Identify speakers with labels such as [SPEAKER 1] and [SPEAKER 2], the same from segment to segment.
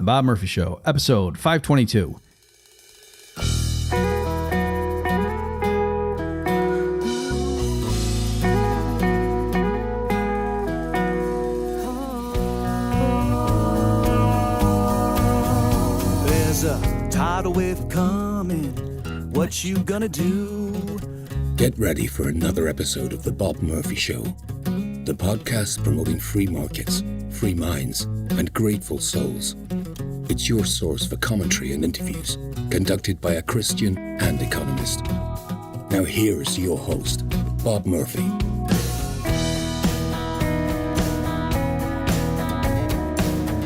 [SPEAKER 1] The Bob Murphy Show, episode 522.
[SPEAKER 2] There's a tidal wave coming. What you gonna do?
[SPEAKER 3] Get ready for another episode of The Bob Murphy Show, the podcast promoting free markets, free minds, and grateful souls. It's your source for commentary and interviews conducted by a Christian and economist. Now here's your host, Bob Murphy.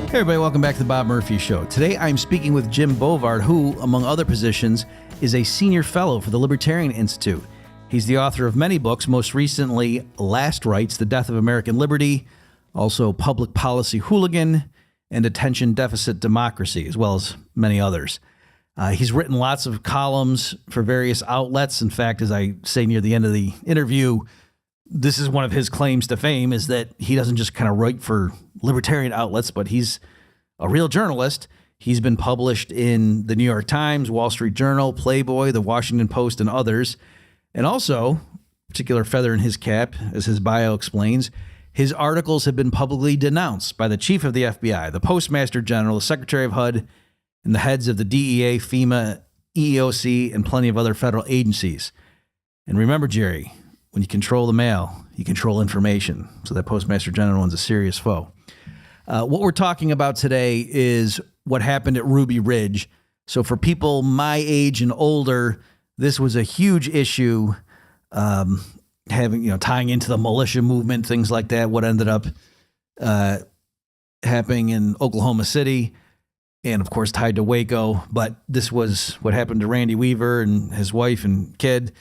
[SPEAKER 1] Hey everybody, welcome back to The Bob Murphy Show. Today I'm speaking with Jim Bovard, who, among other positions, is a senior fellow for the Libertarian Institute. He's the author of many books, most recently Last Rights, The Death of American Liberty, also Public Policy Hooligan, and Attention Deficit Democracy, as well as many others. He's written lots of columns for various outlets. In fact, as I say near the end of the interview, this is one of his claims to fame, is that he doesn't just kind of write for libertarian outlets, but he's a real journalist. He's been published in the New York Times, Wall Street Journal, Playboy, the Washington Post, and others. And also, particular feather in his cap, as his bio explains, his articles have been publicly denounced by the chief of the FBI, the postmaster general, the secretary of HUD, and the heads of the DEA, FEMA, EEOC, and plenty of other federal agencies. And remember, Jerry, when you control the mail, you control information. So that postmaster general one's a serious foe. What we're talking about today is what happened at Ruby Ridge. So for people my age and older, this was a huge issue, tying into the militia movement, things like that, what ended up happening in Oklahoma City, and of course tied to Waco. But this was what happened to Randy Weaver and his wife and kid,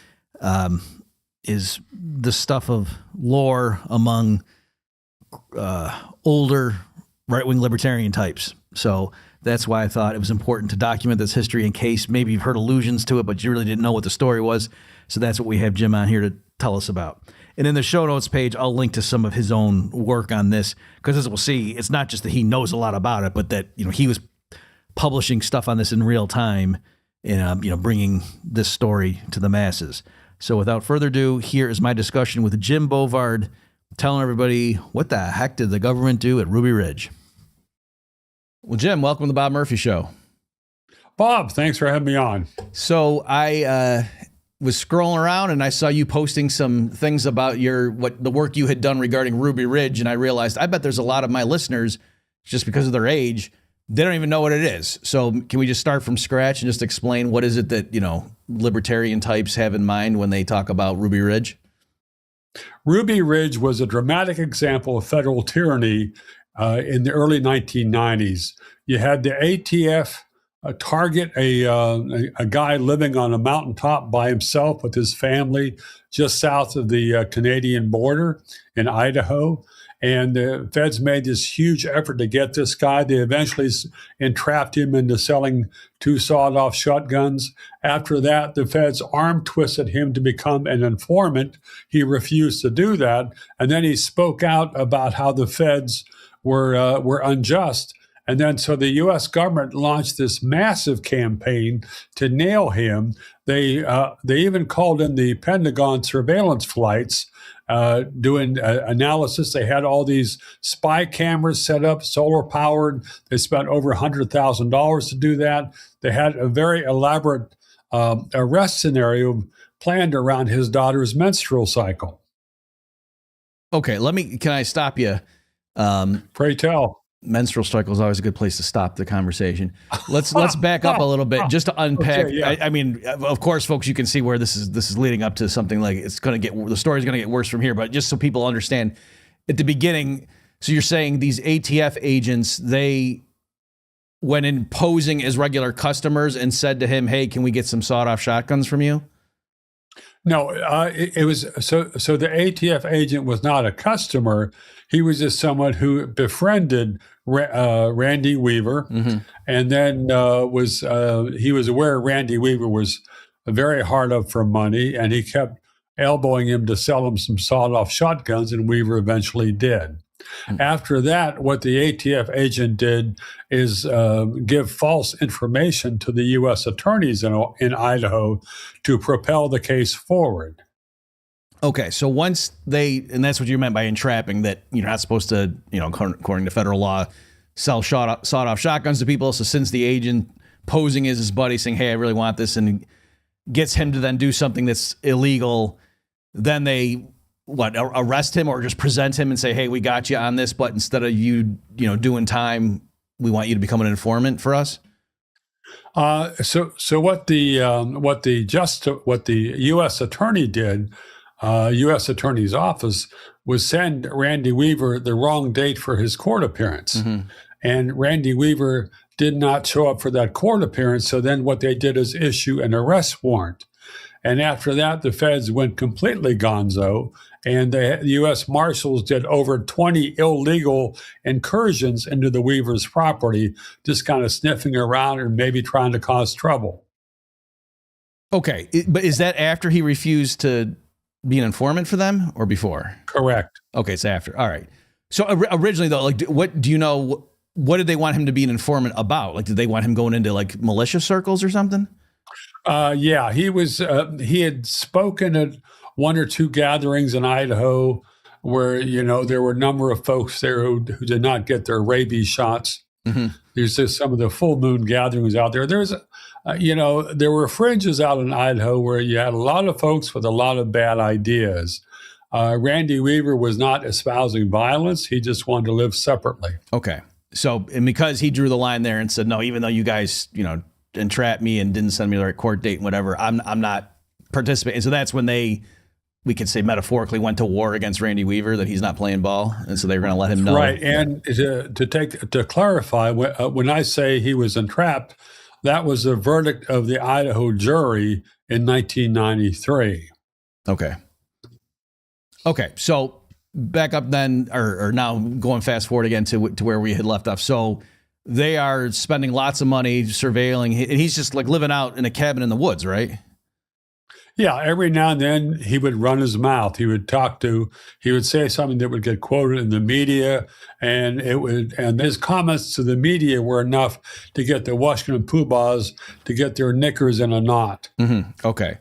[SPEAKER 1] is the stuff of lore among older right-wing libertarian types. So that's why I thought it was important to document this history in case maybe you've heard allusions to it, but you really didn't know what the story was. So that's what we have Jim on here to tell us about. And in the show notes page, I'll link to some of his own work on this, because as we'll see, it's not just that he knows a lot about it, but that, he was publishing stuff on this in real time and, bringing this story to the masses. So without further ado, here is my discussion with Jim Bovard, telling everybody what the heck did the government do at Ruby Ridge. Well, Jim, welcome to the Bob Murphy Show.
[SPEAKER 4] Bob, thanks for having me on.
[SPEAKER 1] So I was scrolling around and I saw you posting some things about the work you had done regarding Ruby Ridge, and I realized I bet there's a lot of my listeners, just because of their age, they don't even know what it is. So can we just start from scratch and just explain what is it that libertarian types have in mind when they talk about Ruby Ridge?
[SPEAKER 4] Ruby Ridge was a dramatic example of federal tyranny in the early 1990s. You had the ATF target a guy living on a mountaintop by himself with his family just south of the Canadian border in Idaho. And the feds made this huge effort to get this guy. They eventually entrapped him into selling 2 sawed-off shotguns. After that, the feds arm twisted him to become an informant. He refused to do that. And then he spoke out about how the feds were unjust. And then so the U.S. government launched this massive campaign to nail him. They even called in the Pentagon surveillance flights, doing analysis. They had all these spy cameras set up, solar powered. They spent over $100,000 to do that. They had a very elaborate arrest scenario planned around his daughter's menstrual cycle.
[SPEAKER 1] Okay, can I stop you?
[SPEAKER 4] Pray tell.
[SPEAKER 1] Menstrual cycle is always a good place to stop the conversation. Let's back up a little bit just to unpack. Okay, yeah. I mean, of course, folks, you can see where this is leading up to something like the story's going to get worse from here. But just so people understand, at the beginning, so you're saying these ATF agents, they went in posing as regular customers and said to him, "Hey, can we get some sawed-off shotguns from you?"
[SPEAKER 4] No, it was so the ATF agent was not a customer. He was just someone who befriended Randy Weaver, mm-hmm. and then he was aware Randy Weaver was very hard up for money, and he kept elbowing him to sell him some sawed-off shotguns, and Weaver eventually did. After that, what the ATF agent did is give false information to the U.S. attorneys in Idaho to propel the case forward.
[SPEAKER 1] Okay, so once and that's what you meant by entrapping, that you're not supposed to, according to federal law, sell sawed-off shotguns to people. So since the agent posing as his buddy saying, hey, I really want this, and gets him to then do something that's illegal, then they, arrest him or just present him and say, hey, we got you on this, but instead of you, doing time, we want you to become an informant for us?
[SPEAKER 4] So what the U.S. attorney did, U.S. Attorney's Office, was send Randy Weaver the wrong date for his court appearance. Mm-hmm. And Randy Weaver did not show up for that court appearance. So then what they did is issue an arrest warrant. And after that, the feds went completely gonzo, and the U.S. Marshals did over 20 illegal incursions into the Weaver's property, just kind of sniffing around and maybe trying to cause trouble.
[SPEAKER 1] Okay, but is that after he refused to be an informant for them or before?
[SPEAKER 4] Correct.
[SPEAKER 1] Okay, it's after. All right. So originally, though, what do you know? What did they want him to be an informant about? Did they want him going into militia circles or something?
[SPEAKER 4] Yeah, he was. He had spoken at one or two gatherings in Idaho where there were a number of folks there who did not get their rabies shots. Mm-hmm. There's just some of the full moon gatherings out there. There's, there were fringes out in Idaho where you had a lot of folks with a lot of bad ideas. Randy Weaver was not espousing violence. He just wanted to live separately.
[SPEAKER 1] Okay. So, and because he drew the line there and said, no, even though you guys, entrapped me and didn't send me the right court date and whatever, I'm not participating. So that's when we could say metaphorically went to war against Randy Weaver, that he's not playing ball. And so they were going to let him know.
[SPEAKER 4] Right. And to clarify, when I say he was entrapped, that was the verdict of the Idaho jury in 1993.
[SPEAKER 1] Okay. So back up then, or now going fast forward again to where we had left off. So they are spending lots of money surveilling, and he's just living out in a cabin in the woods, right?
[SPEAKER 4] Yeah, every now and then he would run his mouth. He would say something that would get quoted in the media, and his comments to the media were enough to get the Washington Poobahs to get their knickers in a knot.
[SPEAKER 1] Mm-hmm. Okay.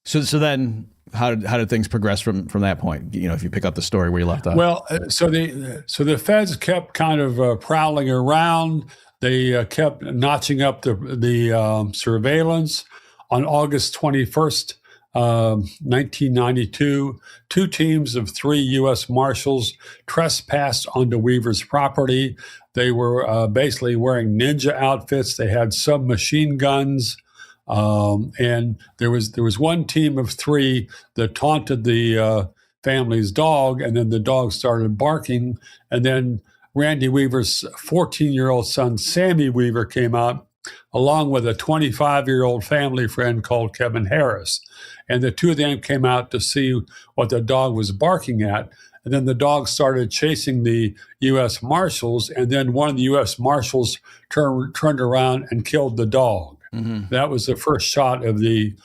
[SPEAKER 1] So then how did things progress from that point? If you pick up the story where you left off.
[SPEAKER 4] Well, so the feds kept kind of prowling around. They kept notching up the surveillance. On August 21st, 1992, two teams of 3 U.S. Marshals trespassed onto Weaver's property. They were basically wearing ninja outfits. They had submachine guns. And there was one team of 3 that taunted the family's dog, and then the dog started barking. And then Randy Weaver's 14-year-old son, Sammy Weaver, came out, along with a 25-year-old family friend called Kevin Harris. And the two of them came out to see what the dog was barking at. And then the dog started chasing the U.S. Marshals, and then one of the U.S. Marshals turned around and killed the dog. Mm-hmm. That was the first shot of the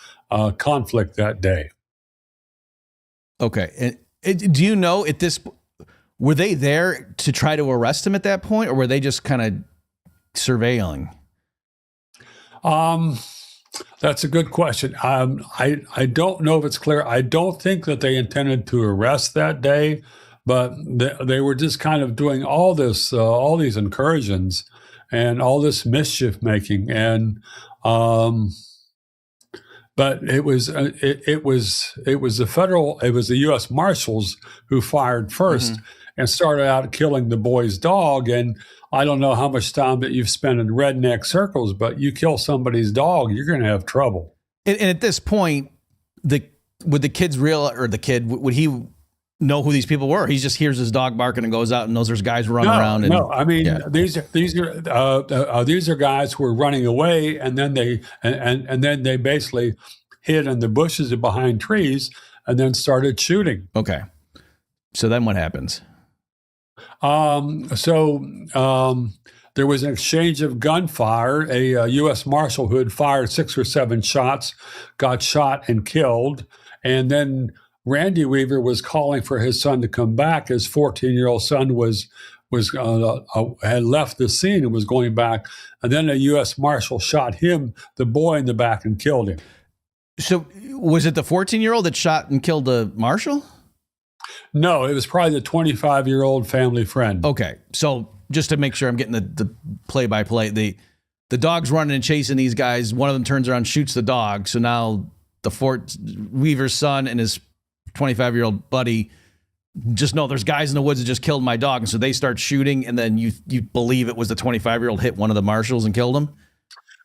[SPEAKER 4] conflict that day.
[SPEAKER 1] Okay. And do you know were they there to try to arrest him at that point, or were they just kind of surveilling?
[SPEAKER 4] That's a good question. I don't know if it's clear. I don't think that they intended to arrest that day, but they were just kind of doing all these incursions and all this mischief making. And but it was the U.S. Marshals who fired first. Mm-hmm. And started out killing the boy's dog. And I don't know how much time that you've spent in redneck circles, but you kill somebody's dog, you're going to have trouble.
[SPEAKER 1] And at this point, would the kid would he know who these people were? He just hears his dog barking and goes out and knows there's guys running around.
[SPEAKER 4] No, I mean, yeah. These are guys who are running away, and then they basically hid in the bushes and behind trees, and then started shooting.
[SPEAKER 1] Okay, so then what happens?
[SPEAKER 4] There was an exchange of gunfire. A U.S. Marshal who had fired 6 or 7 shots got shot and killed. And then Randy Weaver was calling for his son to come back. His 14-year-old son had left the scene and was going back, and then a U.S. Marshal shot him, the boy, in the back and killed him.
[SPEAKER 1] So was it the 14-year-old that shot and killed the marshal?
[SPEAKER 4] No, it was probably the 25-year-old family friend.
[SPEAKER 1] Okay, so just to make sure I'm getting the play-by-play, the dog's running and chasing these guys. One of them turns around and shoots the dog. So now Weaver's son and his 25-year-old buddy just know there's guys in the woods that just killed my dog. And so they start shooting, and then you believe it was the 25-year-old hit one of the marshals and killed him?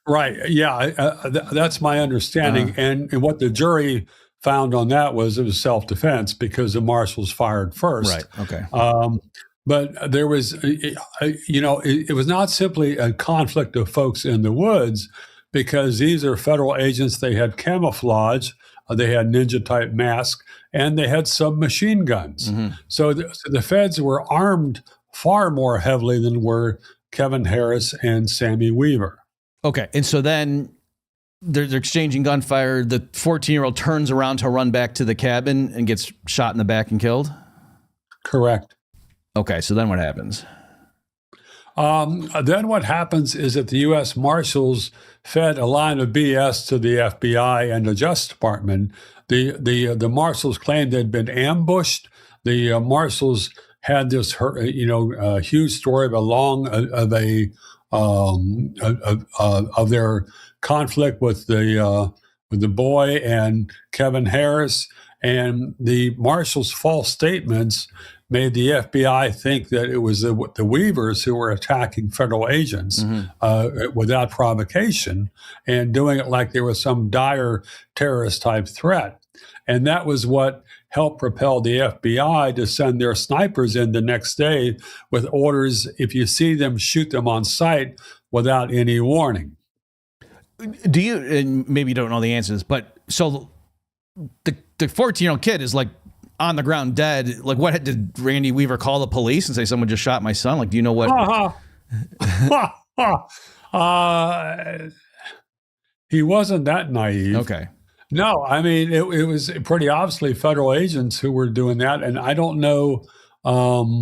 [SPEAKER 4] Right. Yeah, that's my understanding. And what the jury found on that was it was self-defense because the marshals fired first.
[SPEAKER 1] Right. Okay.
[SPEAKER 4] But there was, it was not simply a conflict of folks in the woods, because these are federal agents. They had camouflage, they had ninja-type masks, and they had submachine guns. Mm-hmm. So the feds were armed far more heavily than were Kevin Harris and Sammy Weaver.
[SPEAKER 1] Okay, and so then they're exchanging gunfire. The 14-year-old turns around to run back to the cabin and gets shot in the back and killed?
[SPEAKER 4] Correct.
[SPEAKER 1] Okay, so then what happens?
[SPEAKER 4] Then what happens is that the U.S. Marshals fed a line of BS to the FBI and the Justice Department. The Marshals claimed they'd been ambushed. The Marshals had this, huge story of their conflict with the boy and Kevin Harris, and the Marshals' false statements made the FBI think that it was the Weavers who were attacking federal agents without provocation and doing it like there was some dire terrorist-type threat. And that was what helped propel the FBI to send their snipers in the next day with orders, if you see them, shoot them on sight without any warning.
[SPEAKER 1] Do you, and maybe you don't know the answers, but so the 14-year-old kid is like on the ground dead. Like, what did Randy Weaver call the police and say someone just shot my son? Like, do you know what?
[SPEAKER 4] He wasn't that naive.
[SPEAKER 1] Okay.
[SPEAKER 4] No, I mean, it was pretty obviously federal agents who were doing that. And I don't know. I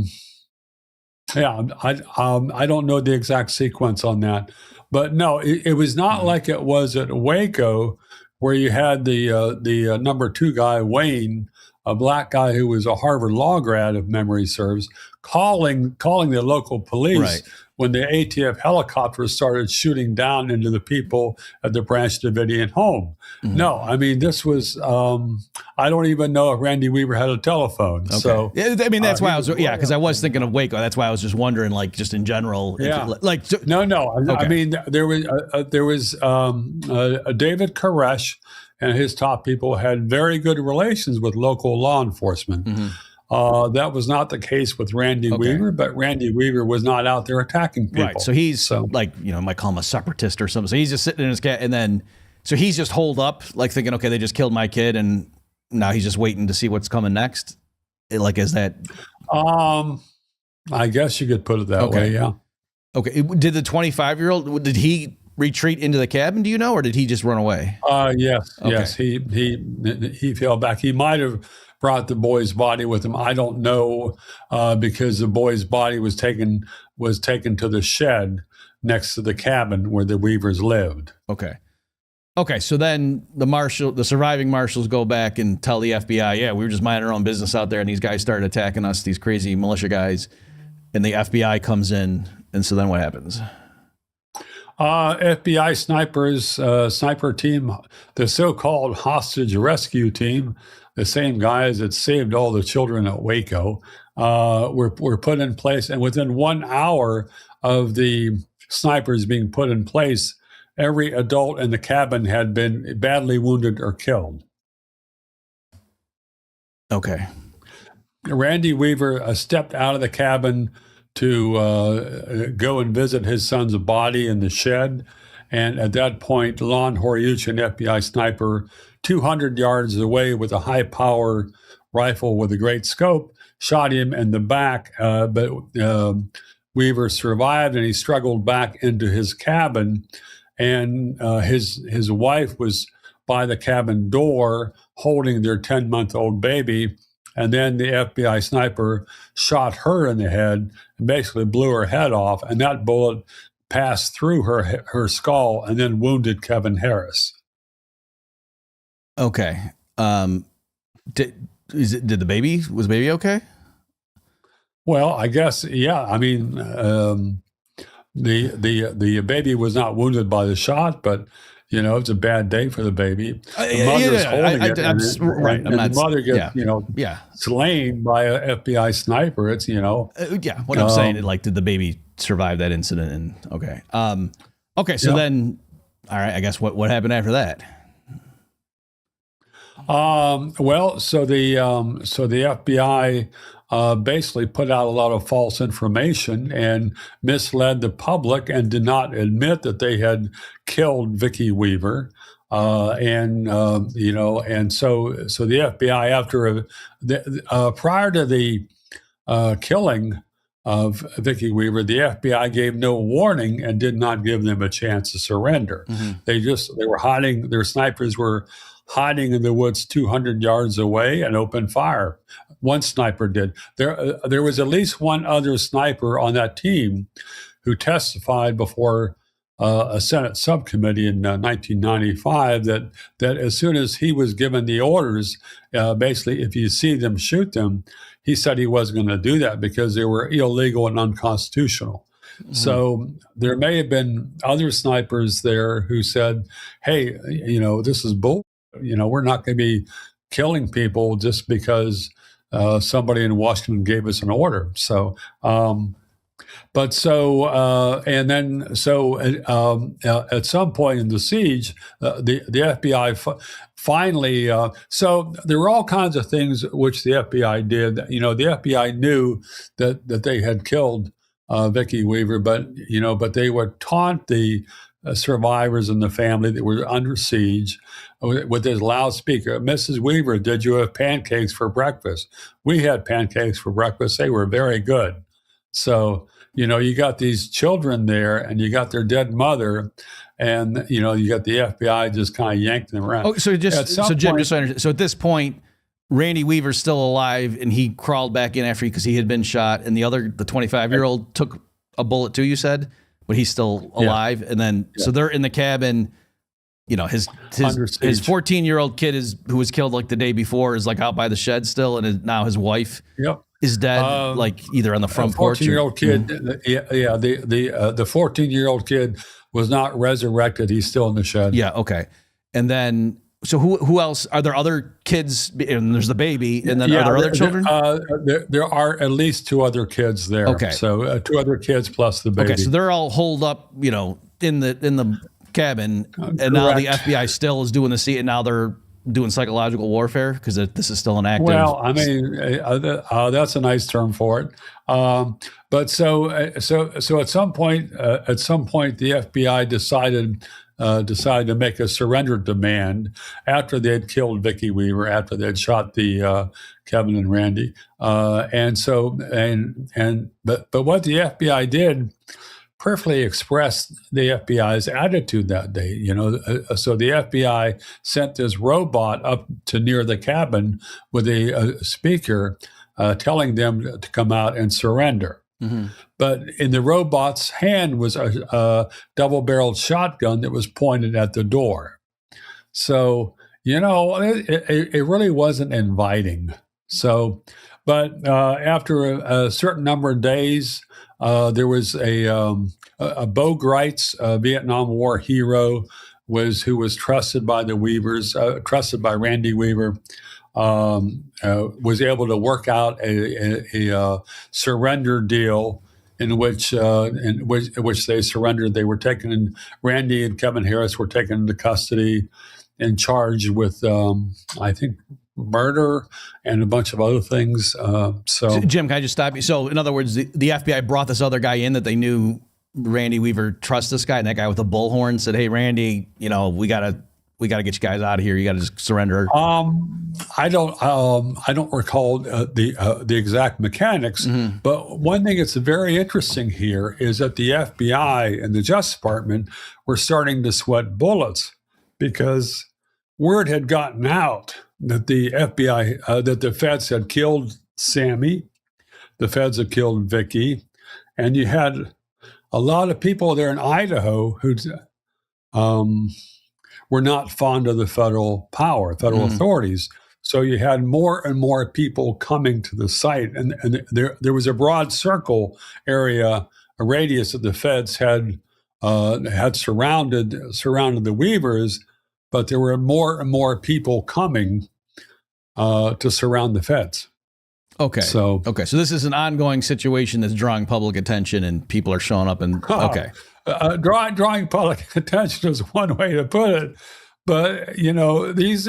[SPEAKER 4] don't know the exact sequence on that. But no, it was not like it was at Waco, where you had the number 2 guy, Wayne, a black guy who was a Harvard Law grad, if memory serves, calling the local police
[SPEAKER 1] right.
[SPEAKER 4] when the ATF helicopters started shooting down into the people at the Branch Davidian home. Mm-hmm. No, I mean, this was, I don't even know if Randy Weaver had a telephone.
[SPEAKER 1] Okay.
[SPEAKER 4] So,
[SPEAKER 1] I mean, that's why I was, because I was thinking of Waco. That's why I was just wondering, like, just in general.
[SPEAKER 4] Yeah.
[SPEAKER 1] No.
[SPEAKER 4] Okay. I mean, there was David Koresh and his top people had very good relations with local law enforcement. Mm-hmm. That was not the case with Randy Weaver, but Randy Weaver was not out there attacking people.
[SPEAKER 1] Right. So he's like, might call him a separatist or something. So he's just sitting in his cat, and then, so he's just holed up, like thinking, okay, they just killed my kid, and now he's just waiting to see what's coming next. Like, is that?
[SPEAKER 4] I guess you could put it that way. Yeah.
[SPEAKER 1] Okay. Did the 25-year-old, did he retreat into the cabin, do you know, or did he just run away?
[SPEAKER 4] Yes.
[SPEAKER 1] Okay.
[SPEAKER 4] Yes. He fell back. He might have brought the boy's body with him. I don't know, because the boy's body was taken to the shed next to the cabin where the Weavers lived.
[SPEAKER 1] Okay. So then the surviving marshals go back and tell the FBI, yeah, we were just minding our own business out there, and these guys started attacking us, these crazy militia guys, and the FBI comes in, and so then what happens?
[SPEAKER 4] FBI sniper team, the so-called hostage rescue team, the same guys that saved all the children at Waco, were put in place. And within 1 hour of the snipers being put in place, every adult in the cabin had been badly wounded or killed.
[SPEAKER 1] Okay.
[SPEAKER 4] Randy Weaver stepped out of the cabin to go and visit his son's body in the shed. And at that point, Lon Horiuch, an FBI sniper, 200 yards away with a high-power rifle with a great scope, shot him in the back. But Weaver survived, and he struggled back into his cabin. And his wife was by the cabin door holding their 10-month-old baby. And then the FBI sniper shot her in the head and basically blew her head off. And that bullet passed through her skull and then wounded Kevin Harris.
[SPEAKER 1] Okay. Did the baby, was the baby okay?
[SPEAKER 4] Well, I guess, yeah. I mean, the baby was not wounded by the shot, but it's a bad day for the baby. The mother's holding it, and the mother gets slain by a FBI sniper. It's
[SPEAKER 1] what I'm saying, like, did the baby survive that incident? And okay, so then, all right, I guess what happened after that?
[SPEAKER 4] Well, so the FBI basically put out a lot of false information and misled the public and did not admit that they had killed Vicki Weaver. And so the FBI, prior to the killing of Vicki Weaver, the FBI gave no warning and did not give them a chance to surrender. Mm-hmm. They were hiding. Their snipers were hiding in the woods 200 yards away and opened fire. One sniper did. There was at least one other sniper on that team who testified before a Senate subcommittee in 1995 that as soon as he was given the orders, basically, if you see them, shoot them, he said he wasn't going to do that because they were illegal and unconstitutional. Mm-hmm. So there may have been other snipers there who said, hey, this is bull. We're not going to be killing people just because somebody in Washington gave us an order. So, at some point in the siege, the FBI finally. So there were all kinds of things which the FBI did. The FBI knew that they had killed Vicki Weaver, but they would taunt the survivors and the family that were under siege with this loudspeaker. Mrs. Weaver, did you have pancakes for breakfast? We had pancakes for breakfast. They were very good. So, you got these children there and you got their dead mother and, you got the FBI just kind of yanking them around.
[SPEAKER 1] Oh, so Jim, just so I understand. So at this point, Randy Weaver's still alive and he crawled back in after because he had been shot, and the 25-year-old took a bullet too, you said? But he's still alive. And then, so they're in the cabin, his 14-year-old kid who was killed like the day before is like out by the shed still. And now his wife is dead, like either on the front porch.
[SPEAKER 4] 14-year-old kid. The 14-year-old kid was not resurrected. He's still in the shed.
[SPEAKER 1] Yeah. Okay. And then, so who else? Are there other kids? And there's the baby. And then are there other children?
[SPEAKER 4] There are at least two other kids there. Okay. So two other kids plus the baby.
[SPEAKER 1] Okay. So they're all holed up, in the cabin. And now the FBI still is doing the scene. And now they're doing psychological warfare because this is still an active.
[SPEAKER 4] Well, I mean, that's a nice term for it. But so at some point, the FBI decided to make a surrender demand after they had killed Vicki Weaver, after they had shot the Kevin and Randy, but what the FBI did perfectly expressed the FBI's attitude that day. So the FBI sent this robot up to near the cabin with a speaker telling them to come out and surrender. Mm-hmm. But in the robot's hand was a double-barreled shotgun that was pointed at the door. So, it really wasn't inviting. So, but after a certain number of days, there was a Bo Greitz, Vietnam War hero, who was trusted by the Weavers, trusted by Randy Weaver, was able to work out a surrender deal in which they surrendered. They were taken in. Randy and Kevin Harris were taken into custody and charged with, I think, murder and a bunch of other things. So,
[SPEAKER 1] Jim, can I just stop you? So, in other words, the FBI brought this other guy in that they knew Randy Weaver trusts this guy, and that guy with the bullhorn said, "Hey, Randy, we gotta get you guys out of here. You gotta just surrender."
[SPEAKER 4] I don't recall the exact mechanics, mm-hmm. but one thing that's very interesting here is that the FBI and the Justice Department were starting to sweat bullets because word had gotten out that the FBI, that the feds had killed Sammy, the feds had killed Vicky, and you had a lot of people there in Idaho who were not fond of the federal authorities. So you had more and more people coming to the site, and there was a broad circle area, a radius that the feds had surrounded the Weavers, but there were more and more people coming to surround the feds.
[SPEAKER 1] Okay. So this is an ongoing situation that's drawing public attention, and people are showing up. And
[SPEAKER 4] drawing public attention is one way to put it. But these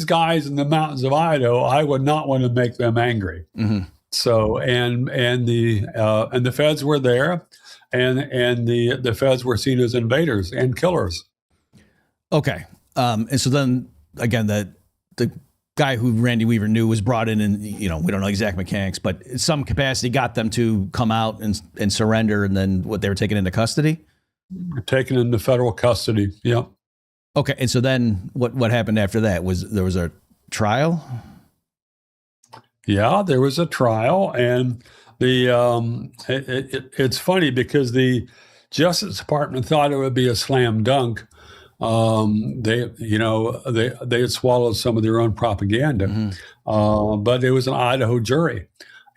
[SPEAKER 4] guys in the mountains of Idaho, I would not want to make them angry.
[SPEAKER 1] Mm-hmm.
[SPEAKER 4] So and the feds were there, and the feds were seen as invaders and killers.
[SPEAKER 1] Okay. And so then again, the guy who Randy Weaver knew was brought in, and we don't know exact mechanics, but in some capacity got them to come out and surrender, and then they were taken into custody?
[SPEAKER 4] Taken into federal custody, yeah.
[SPEAKER 1] Okay, and so then what happened after that? There was a trial?
[SPEAKER 4] Yeah, there was a trial, and it's funny because the Justice Department thought it would be a slam dunk. They had swallowed some of their own propaganda, but it was an Idaho jury,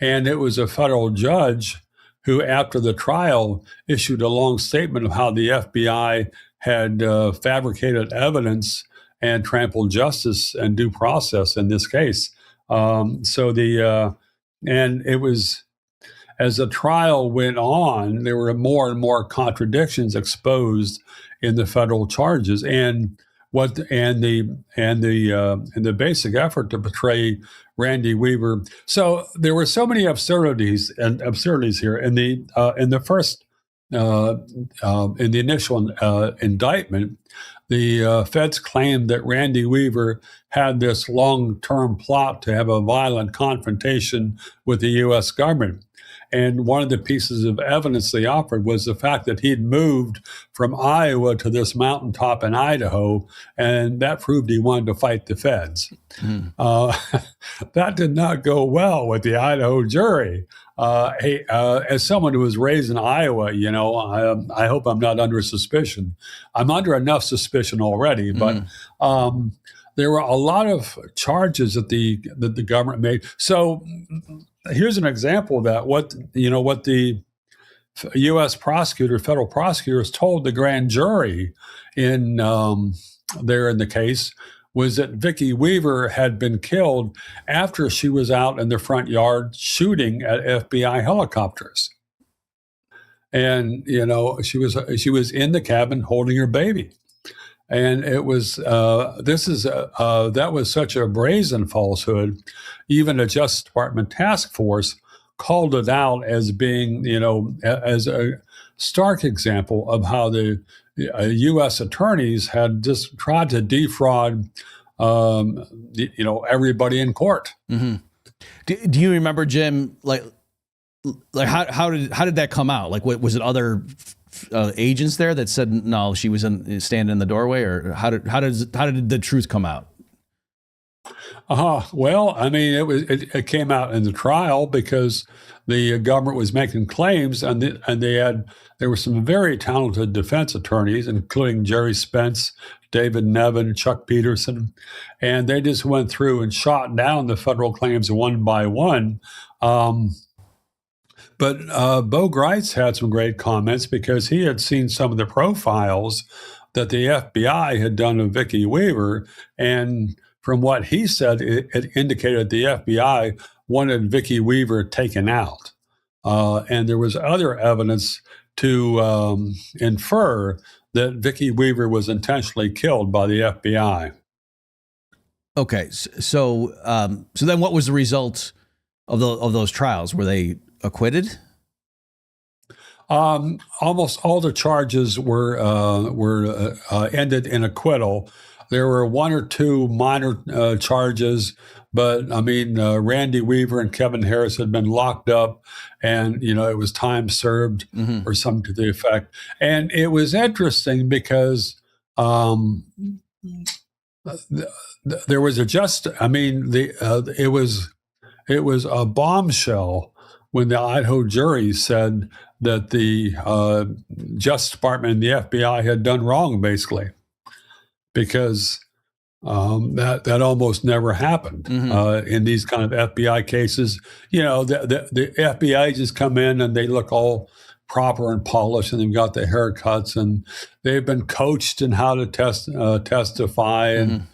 [SPEAKER 4] and it was a federal judge who, after the trial, issued a long statement of how the FBI had fabricated evidence and trampled justice and due process in this case. And it was, as the trial went on, there were more and more contradictions exposed in the federal charges, and the basic effort to portray Randy Weaver. So there were so many absurdities here in the initial indictment. The feds claimed that Randy Weaver had this long-term plot to have a violent confrontation with the U.S. government. And one of the pieces of evidence they offered was the fact that he'd moved from Iowa to this mountaintop in Idaho, and that proved he wanted to fight the feds. That did not go well with the Idaho jury. As someone who was raised in Iowa, I hope I'm not under suspicion. I'm under enough suspicion already, but there were a lot of charges that the government made. So here's an example of that. What the U.S. federal prosecutors told the grand jury in the case was that Vicki Weaver had been killed after she was out in the front yard shooting at FBI helicopters. And, she was in the cabin holding her baby. And it was, that was such a brazen falsehood. Even a Justice Department task force called it out as being, as a stark example of how the U.S. attorneys had just tried to defraud, everybody in court.
[SPEAKER 1] Mm-hmm. Do you remember, Jim? Like how did that come out? Like, what was it? Other agents there that said no, she was standing in the doorway, or how did the truth come out?
[SPEAKER 4] Well, I mean, it came out in the trial because the government was making claims, and there were some very talented defense attorneys, including Jerry Spence, David Nevin, Chuck Peterson, and they just went through and shot down the federal claims one by one. But Bo Greitz had some great comments because he had seen some of the profiles that the FBI had done of Vicki Weaver, and from what he said, it indicated the FBI wanted Vicki Weaver taken out. And there was other evidence to infer that Vicki Weaver was intentionally killed by the FBI.
[SPEAKER 1] Okay, so then what was the result of those trials? Were they acquitted?
[SPEAKER 4] Almost all the charges were ended in acquittal. There were one or two minor charges, but I mean, Randy Weaver and Kevin Harris had been locked up, and it was time served or something to the effect. And it was interesting because there was it was a bombshell when the Idaho jury said that the Justice Department and the FBI had done wrong, basically, because that almost never happened in these kind of FBI cases. You know, the FBI just come in and they look all proper and polished, and they've got the haircuts, and they've been coached in how to testify. And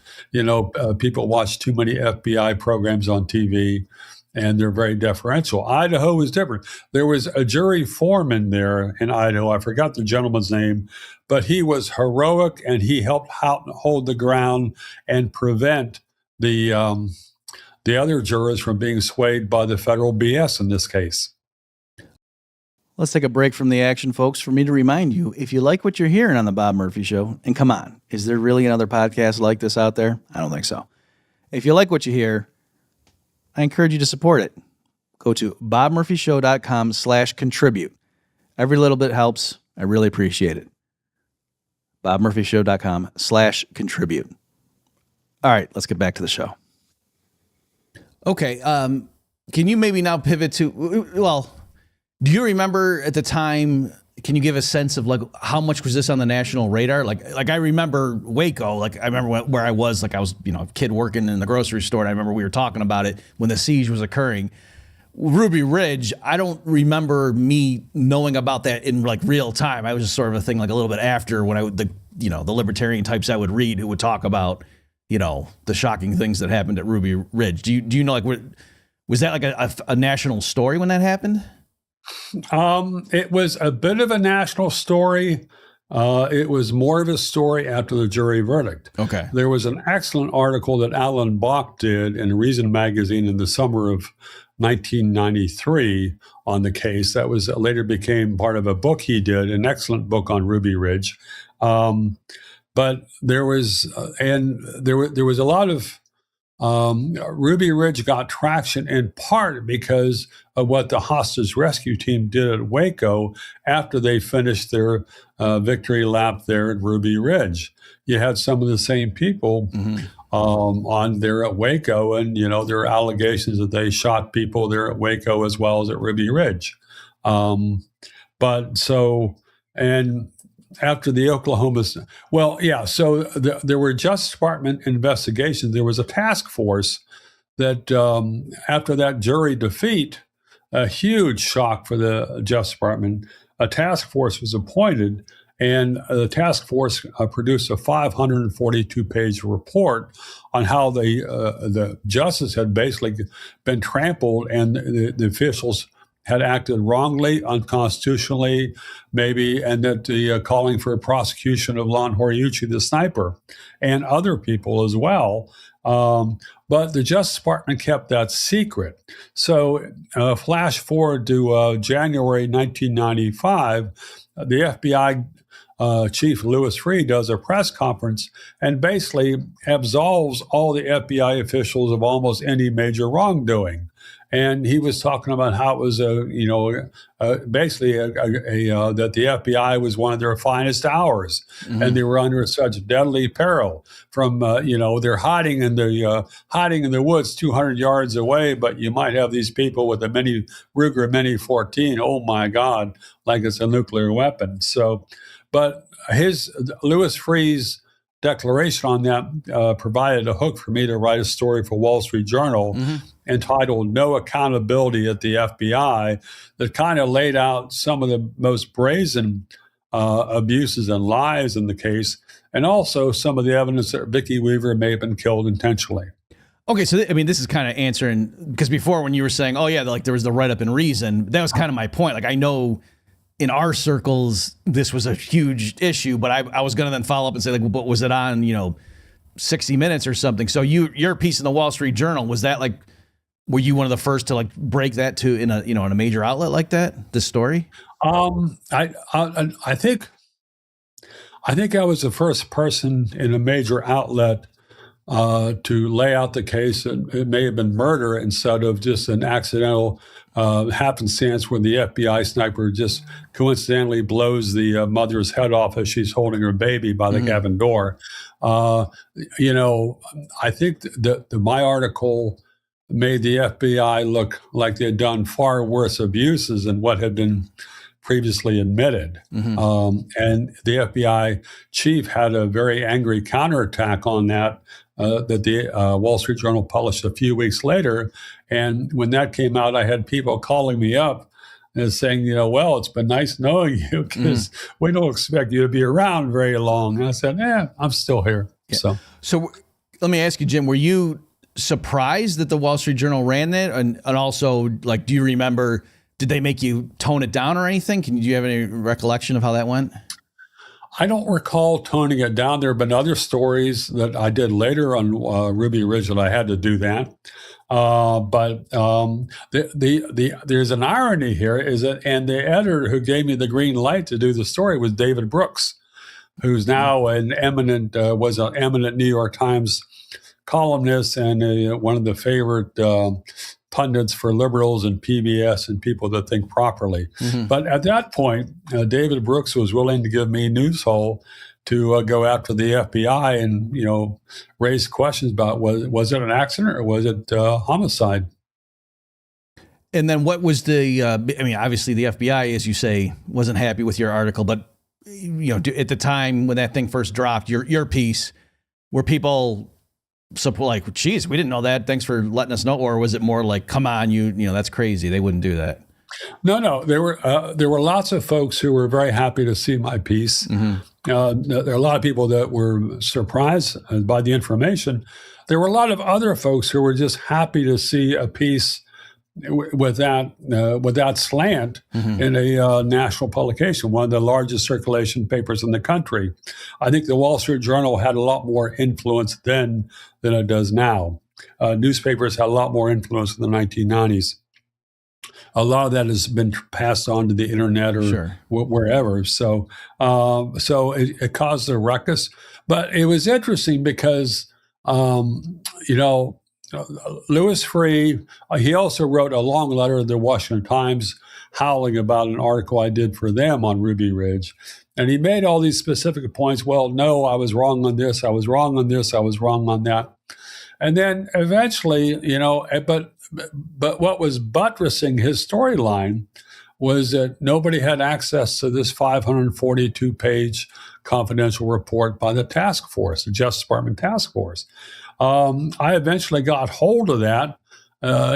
[SPEAKER 4] people watch too many FBI programs on TV, and they're very deferential. Idaho was different. There was a jury foreman there in Idaho. I forgot the gentleman's name, but he was heroic, and he helped hold the ground and prevent the other jurors from being swayed by the federal BS in this case.
[SPEAKER 1] Let's take a break from the action, folks, for me to remind you, if you like what you're hearing on The Bob Murphy Show, and come on, is there really another podcast like this out there? I don't think so. If you like what you hear, I encourage you to support it. Go to bobmurphyshow.com/contribute. Every little bit helps. I really appreciate it. bobmurphyshow.com/contribute. All right, let's get back to the show. Okay, can you maybe now pivot to, well, do you remember at the time, can you give a sense of like how much was this on the national radar? Like I remember Waco, like I remember where I was, like I was, a kid working in the grocery store, and I remember we were talking about it when the siege was occurring. Ruby Ridge, I don't remember me knowing about that in like real time. I was just sort of a thing like a little bit after when the libertarian types I would read who would talk about, the shocking things that happened at Ruby Ridge. Do you know, like, was that like a national story when that happened?
[SPEAKER 4] It was a bit of a national story. It was more of a story after the jury verdict.
[SPEAKER 1] Okay.
[SPEAKER 4] There was an excellent article that Alan Bach did in Reason magazine in the summer of 1993 on the case. That was later became part of a book he did, an excellent book on Ruby Ridge. But there was there was a lot of Ruby Ridge got traction in part because of what the hostage rescue team did at Waco after they finished their victory lap there at Ruby Ridge. You had some of the same people on there at Waco, and there are allegations that they shot people there at Waco as well as at Ruby Ridge. After the Oklahoma, so there were Justice Department investigations. There was a task force that after that jury defeat, a huge shock for the Justice Department, a task force was appointed, and the task force produced a 542-page report on how the justice had basically been trampled, and the officials had acted wrongly, unconstitutionally, maybe, and that the calling for a prosecution of Lon Horiuchi, the sniper, and other people as well. But the Justice Department kept that secret. So flash forward to January 1995, the FBI Chief Louis Freeh does a press conference and basically absolves all the FBI officials of almost any major wrongdoing. And he was talking about how it was basically that the FBI was one of their finest hours, and they were under such deadly peril from they're hiding in the woods 200 yards away, but you might have these people with a Ruger Mini 14. Oh my God, like it's a nuclear weapon. So, but Louis Freeh's declaration on that provided a hook for me to write a story for Wall Street Journal entitled "No Accountability at the FBI," that kind of laid out some of the most brazen abuses and lies in the case, and also some of the evidence that Vicki Weaver may have been killed intentionally.
[SPEAKER 1] Okay, so this is kind of answering, because before when you were saying, oh yeah, like there was the write-up in Reason, that was kind of my point. Like I know in our circles, this was a huge issue, but I was going to then follow up and say, like, but was it on, 60 Minutes or something? So your piece in the Wall Street Journal, was that like, were you one of the first to like break that to in a major outlet like that, this story?
[SPEAKER 4] I think I was the first person in a major outlet to lay out the case that it may have been murder instead of just an accidental happenstance where the FBI sniper just coincidentally blows the mother's head off as she's holding her baby by the cabin door. I think that my article made the FBI look like they had done far worse abuses than what had been previously admitted. And the FBI chief had a very angry counterattack on that that the Wall Street Journal published a few weeks later. And when that came out, I had people calling me up and saying, well, it's been nice knowing you because we don't expect you to be around very long. And I said, I'm still here.
[SPEAKER 1] Yeah. So let me ask you, Jim, were you surprised that the Wall Street Journal ran that? And also, do you remember, did they make you tone it down or anything? Do you have any recollection of how that went?
[SPEAKER 4] I don't recall toning it down. There have been other stories that I did later on Ruby Ridge that I had to do that. But there's an irony here and the editor who gave me the green light to do the story was David Brooks, who's now was an eminent New York Times columnist and one of the favorite pundits for liberals and PBS and people that think properly. But at that point, David Brooks was willing to give me news hole to go after the FBI and, raise questions about was it an accident or was it homicide?
[SPEAKER 1] And then what was obviously the FBI, as you say, wasn't happy with your article, but, at the time when that thing first dropped, your piece, were people geez, we didn't know that. Thanks for letting us know. Or was it more like, come on, that's crazy. They wouldn't do that.
[SPEAKER 4] No. There were lots of folks who were very happy to see my piece. There are a lot of people that were surprised by the information. There were a lot of other folks who were just happy to see a piece with that slant in a national publication, one of the largest circulation papers in the country. I think the Wall Street Journal had a lot more influence then than it does now. Newspapers had a lot more influence in the 1990s. A lot of that has been passed on to the internet or wherever. So it caused a ruckus. But it was interesting because, Louis Freeh, he also wrote a long letter to the Washington Times howling about an article I did for them on Ruby Ridge. And he made all these specific points. Well, no, I was wrong on this. I was wrong on this. I was wrong on that. And then eventually, but what was buttressing his storyline was that nobody had access to this 542-page confidential report by the task force, the Justice Department task force. I eventually got hold of that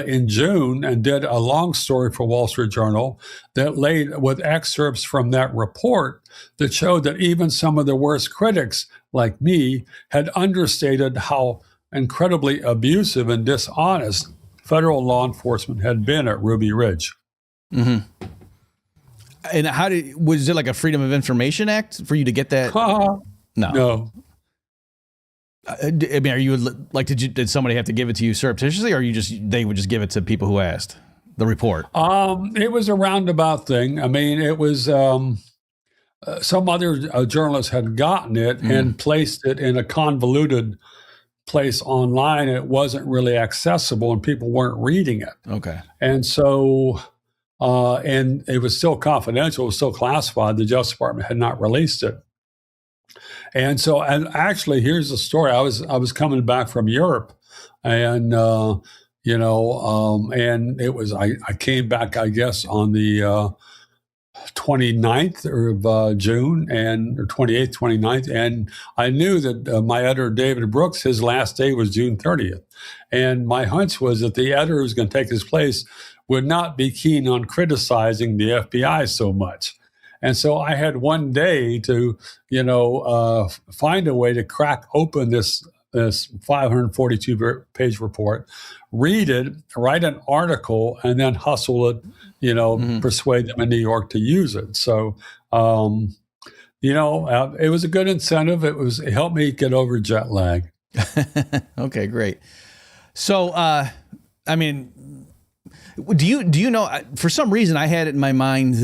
[SPEAKER 4] in June and did a long story for Wall Street Journal that laid with excerpts from that report that showed that even some of the worst critics, like me, had understated how incredibly abusive and dishonest federal law enforcement had been at Ruby Ridge.
[SPEAKER 1] And was it like a Freedom of Information Act for you to get that? No. Are you did somebody have to give it to you surreptitiously, or they would just give it to people who asked the report?
[SPEAKER 4] It was a roundabout thing. I mean, it was some other journalists had gotten it and placed it in a convoluted place online. It wasn't really accessible, and people weren't reading it.
[SPEAKER 1] Okay,
[SPEAKER 4] and so and it was still confidential. It was still classified. The Justice Department had not released it. And so, and actually, here's the story. I was coming back from Europe, and and it was I came back, I guess, on the 29th of June or 28th, 29th, and I knew that my editor David Brooks, his last day was June 30th, and my hunch was that the editor who's going to take his place would not be keen on criticizing the FBI so much. And so I had one day to, find a way to crack open this 542-page report, read it, write an article, and then hustle it, persuade them in New York to use it. So, it was a good incentive. It helped me get over jet lag.
[SPEAKER 1] Okay, great. So, do you know, for some reason I had it in my mind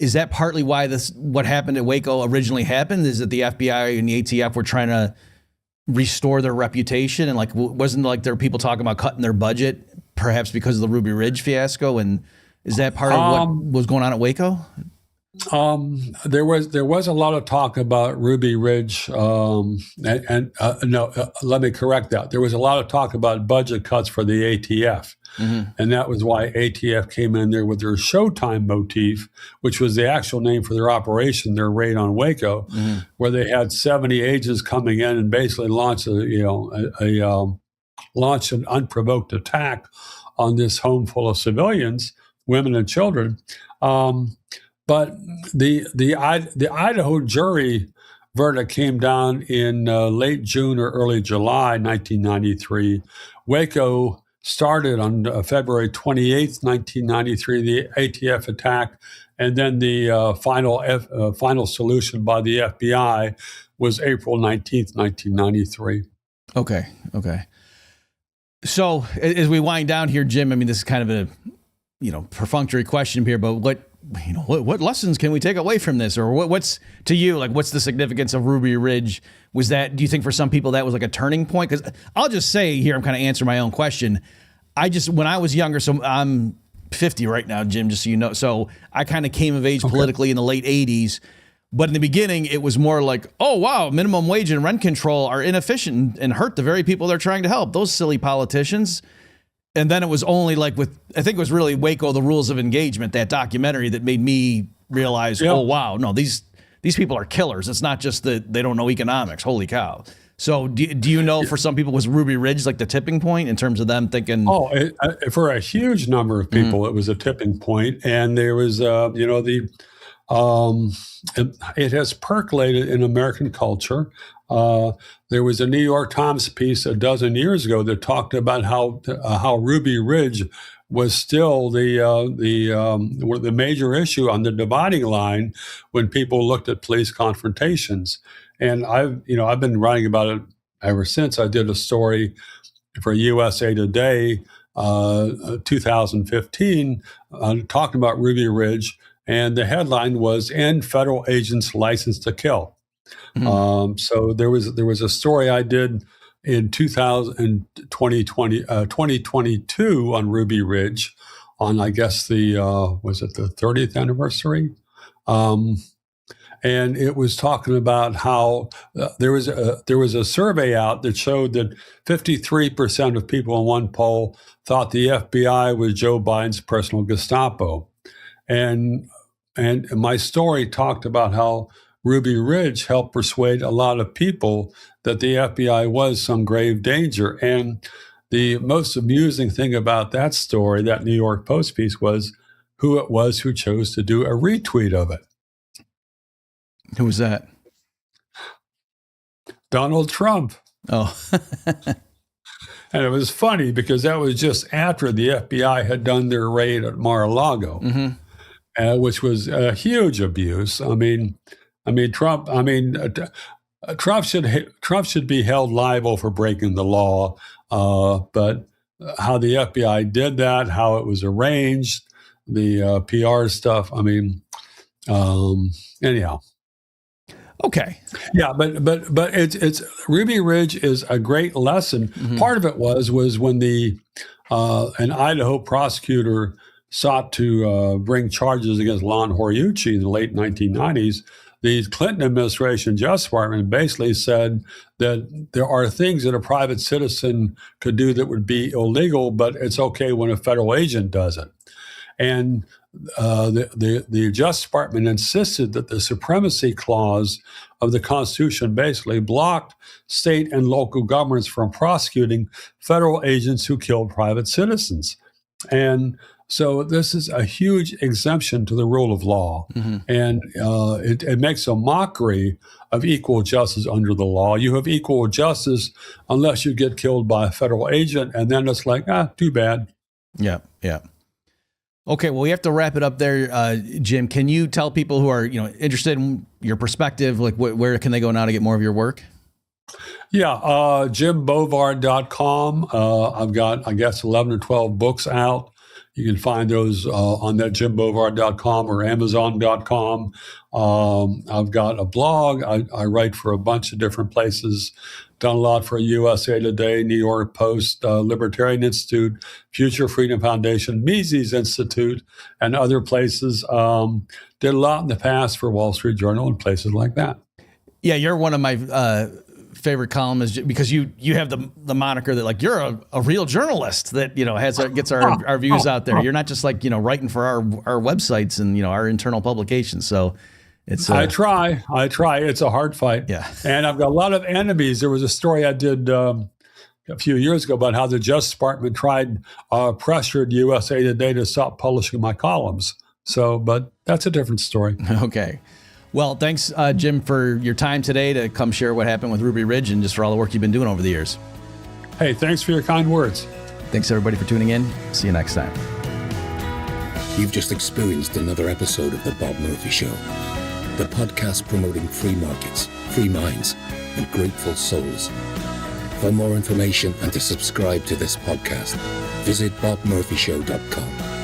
[SPEAKER 1] is that partly why what happened at Waco originally happened? Is that the FBI and the ATF were trying to restore their reputation? And like, wasn't like there were people talking about cutting their budget, perhaps because of the Ruby Ridge fiasco? And is that part of what was going on at Waco?
[SPEAKER 4] There was a lot of talk about Ruby Ridge, no, let me correct that. There was a lot of talk about budget cuts for the ATF, and that was why ATF came in there with their Showtime motif, which was the actual name for their operation, their raid on Waco, where they had 70 agents coming in and basically launched launched an unprovoked attack on this home full of civilians, women and children. But the Idaho jury verdict came down in late June or early July 1993. Waco started on February 28th, 1993, the ATF attack, and then the final solution by the FBI was April 19th, 1993.
[SPEAKER 1] Okay. So as we wind down here, Jim, I mean, this is kind of a perfunctory question here, but what lessons can we take away from this? Or what's to you, like, what's the significance of Ruby Ridge? Was that, do you think for some people that was like a turning point? Because I'll just say here, I'm kind of answering my own question. When I was younger, so I'm 50 right now, Jim, just so you know. So I kind of came of age politically in the late 80s. But in the beginning, it was more like, oh, wow, minimum wage and rent control are inefficient and hurt the very people they're trying to help. Those silly politicians. And then it was only like I think it was really Waco, The Rules of Engagement, that documentary, that made me realize, oh, wow, no, these people are killers. It's not just that they don't know economics. Holy cow. So do you know, for some people, was Ruby Ridge like the tipping point in terms of them thinking? Oh,
[SPEAKER 4] for a huge number of people, it was a tipping point. And there was, it has percolated in American culture. There was a New York Times piece a dozen years ago that talked about how Ruby Ridge was still the major issue on the dividing line when people looked at police confrontations. And I've been writing about it ever since. I did a story for USA Today, 2015, talking about Ruby Ridge, and the headline was "End Federal Agents License to Kill." So there was a story I did in 2022 on Ruby Ridge, on, I guess, was it the 30th anniversary? And it was talking about how there was a survey out that showed that 53% of people in one poll thought the FBI was Joe Biden's personal Gestapo, and my story talked about how Ruby Ridge helped persuade a lot of people that the FBI was some grave danger. And the most amusing thing about that story, that New York Post piece, was who it was who chose to do a retweet of it.
[SPEAKER 1] Who was that?
[SPEAKER 4] Donald Trump.
[SPEAKER 1] Oh.
[SPEAKER 4] And it was funny because that was just after the FBI had done their raid at Mar-a-Lago, which was a huge abuse. Trump should be held liable for breaking the law, but how the FBI did that, how it was arranged, the PR stuff. Anyhow.
[SPEAKER 1] Okay.
[SPEAKER 4] Yeah, but it's Ruby Ridge is a great lesson. Part of it was when an Idaho prosecutor sought to bring charges against Lon Horiuchi in the late 1990s. The Clinton administration Justice Department basically said that there are things that a private citizen could do that would be illegal, but it's okay when a federal agent does it. And the Justice Department insisted that the supremacy clause of the Constitution basically blocked state and local governments from prosecuting federal agents who killed private citizens. And so this is a huge exemption to the rule of law. And it makes a mockery of equal justice under the law. You have equal justice unless you get killed by a federal agent, and then it's like, too bad.
[SPEAKER 1] Yeah. Okay, well, we have to wrap it up there, Jim. Can you tell people who are interested in your perspective, like where can they go now to get more of your work?
[SPEAKER 4] Yeah, jimbovard.com. I've got, I guess, 11 or 12 books out. You can find those on that jimbovard.com or amazon.com. I've got a blog. I write for a bunch of different places. Done a lot for USA Today, New York Post, Libertarian Institute, Future Freedom Foundation, Mises Institute, and other places. Did a lot in the past for Wall Street Journal and places like that.
[SPEAKER 1] Yeah, you're one of my favorite columnists because you have the moniker that like you're a real journalist that gets our views out there. You're not just like writing for our websites and our internal publications. So it's
[SPEAKER 4] I try. It's a hard fight.
[SPEAKER 1] Yeah,
[SPEAKER 4] and I've got a lot of enemies. There was a story I did a few years ago about how the Justice Department pressured USA Today to stop publishing my columns. So, but that's a different story.
[SPEAKER 1] Okay. Well, thanks, Jim, for your time today to come share what happened with Ruby Ridge and just for all the work you've been doing over the years.
[SPEAKER 4] Hey, thanks for your kind words.
[SPEAKER 1] Thanks, everybody, for tuning in. See you next time.
[SPEAKER 3] You've just experienced another episode of The Bob Murphy Show, the podcast promoting free markets, free minds, and grateful souls. For more information and to subscribe to this podcast, visit bobmurphyshow.com.